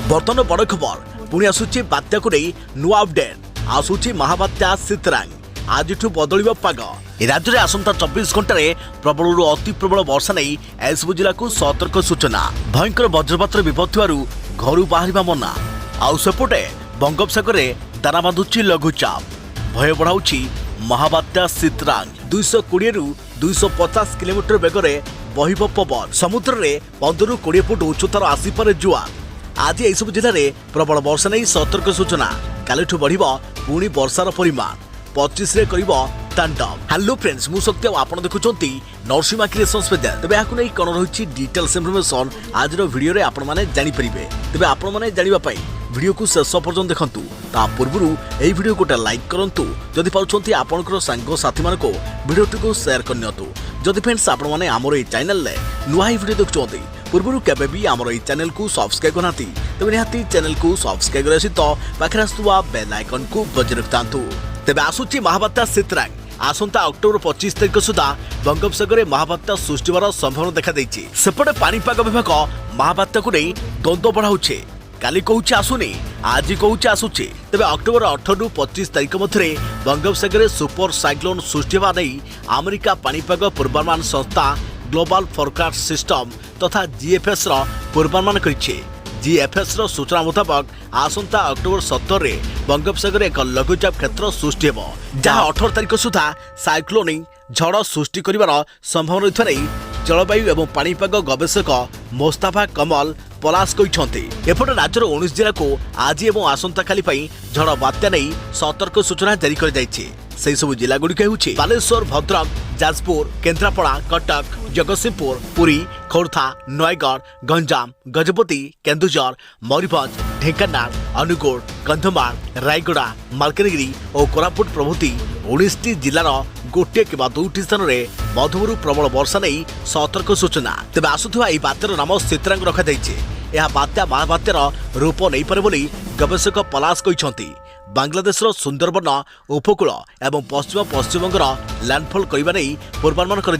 बर्तन बड़ खबर पुणी आसुची बात्या को नहीं नुआ अपडेट आसुची महाबात्या सितरांग आज बदल पाग राज्य में आसंता 24 घंटे प्रबल अति प्रबल वर्षा नहीं एसबू जिला को सतर्क सूचना भयंकर वज्रपात विपद थी घर बाहर मना आउसेपटे बंगोपसागर में दाना बांधुची लघुचाप भय बढ़ाऊँ महाबात्या सितरांग 220 रु 250 किलोमीटर बेगर बहिब पवन समुद्र में 15 रु 20 फुट उच्चतार आसीपारे जुआर आज यह जिले में प्रबल वर्षा नहीं सतर्क सूचना कालिठू बढ़ पुणी वर्षार परिमाण 25 रे करिब तांडव। हेलो फ्रेंड्स मु शक्ति आपण देखुचंती नरसिमा क्रिएशन स्पेशल तबे आकु नै कोन रहिछि डिटेल्स इन्फॉर्मेशन आज रो वीडियो रे आपण माने जानि परिबे तबे आपण माने जानिबा पई वीडियो को शेष पर्यंत देखंतु ता पूर्वरु एई वीडियो कोटा लाइक करंतु जदि पाउछंती आपनकर संग साथी मानको वीडियो को शेयर करनियतु जदि फ्रेंड्स आपण माने हमर ए चैनल ले नुवा वीडियो देखुचंती पूर्वरु केबे भी हमर ए चैनल को सब्सक्राइब करनाती तबे निहाती चैनल को सब्सक्राइब करसी तो पाखरे आस्तुवा बेल आइकन को बजि रखतांतु तेबे आसुची महाबात्या सितरांग आसंता अक्टोबर 25 तारिख सुधा बंगोपसागर महाबात्या सृष्टि होवार संभावना देखा देछि सेपटे पानीपाग विभाग महाबात्या को नहीं द्वंद्व बढ़ाऊे काली कहूचे आसुनी आज कहूचे आसुचे तेबे अक्टोबर 18 रु 25 तारिख मध्य बंगोपसागर सुपर साइक्लोन सृष्टि होगा नहीं अमेरिका पानीपाग पूर्वानुमान संस्था ग्लोबल फोरकास्ट सिस्टम तथा जीएफएस पूर्वानुमान करिछि जीएफएस सूचना मुताबक आसंता अक्टोबर 17 रे बंगोपसागर एक लघुचाप क्षेत्र सृष्टि हेबो जहाँ 18 तारिख सुधा साइक्लोनिक झड़ सृष्टि करिवार संभावना रही जलवायु एवं पानीपाग गवेषक मोस्ताफा कमल पलास कहते एपटे राज्यर 19 जिला को आज एवं आसंता काली झड़ बात्या नहीं सतर्क सूचना जारी कर से सब जिला गुड़िक होउछि बालेश्वर भद्रक जाजपुर केन्द्रापड़ा कटक जगतसिंहपुर पुरी खोर्धा नयगढ़ गंजाम गजपति केन्दुझर मयूरभंज ढेंकानाल अनुगुल कंधमाल रायगड़ा मालकानगिरी और कोरापुट प्रभृति 19 जिलार गोटे कि 2टी स्थान में मध्यमरू प्रबल वर्षा नहीं सतर्क सूचना तेज आसुवा यह बात्यार नाम सितरांग रखाଯାଇଛି यह बात्या महाबात्यार रूप नहीं पारे बोली गवेषक पलास कहते बांग्लादेश सुंदरबन उपकूल एवं पश्चिम पश्चिमबंगर लैंडफॉल करने नहीं पूर्वानुमान कर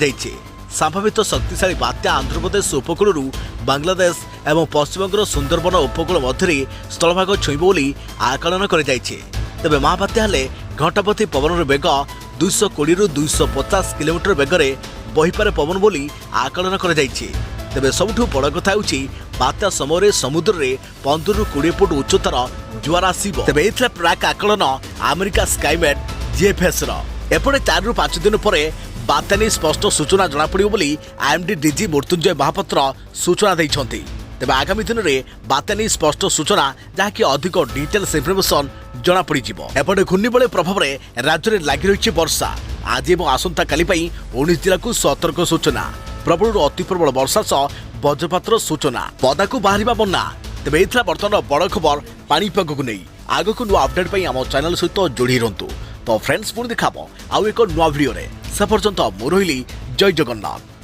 संभावित शक्तिशाली बात्या आंध्रप्रदेश उपकूल बांग्लादेश एवं पश्चिमबंगर सुंदरबन उपकूल मध्य स्थलभाग छुईब बोली आकलन कर तेबे महाबात्या हेले घंटाप्रति पवन बेग 220 रु 250 किलोमीटर बेगर बहिपारे पवन बोली आकलन कर तेबे सबुठु बड़ कथा होउछि बात्या समय समुद्र में 15 रु 20 फुट उच्चतार जुआर आसीबो तेबे एथला प्राक आकलन अमेरिका स्काईमेट जीएफएस एपटे 4 रु 5 दिन पर बात्या नहीं स्पष्ट सूचना जना पड़िबो बोली आईएमडी डीजी मृत्युंजय महापात्र सूचना दैछंती तेबे आगामी दिन में बात्या नहीं स्पष्ट सूचना जहाँकि अधिक डिटेल्स इन्फॉर्मेशन जना पड़िजिबो एपटे घूर्णिबलय प्रभाव में राज्य में लागि रहिछि वर्षा आज एवं आसंता काली 19 जिला को सतर्क सूचना प्रबल अति प्रबल वर्षा सह वज्रपात सूचना पदा को बाहर बन्ना तेज ये बर्तमान बड़ खबर पानीपाग को नहीं आग को नुआ अपडेट आम चैनल सहित जोड़ी रुहतु तो फ्रेंड्स पुणी देखा आउ एक नुआ भिडियो से पर्यंत मु रही जय जगन्नाथ।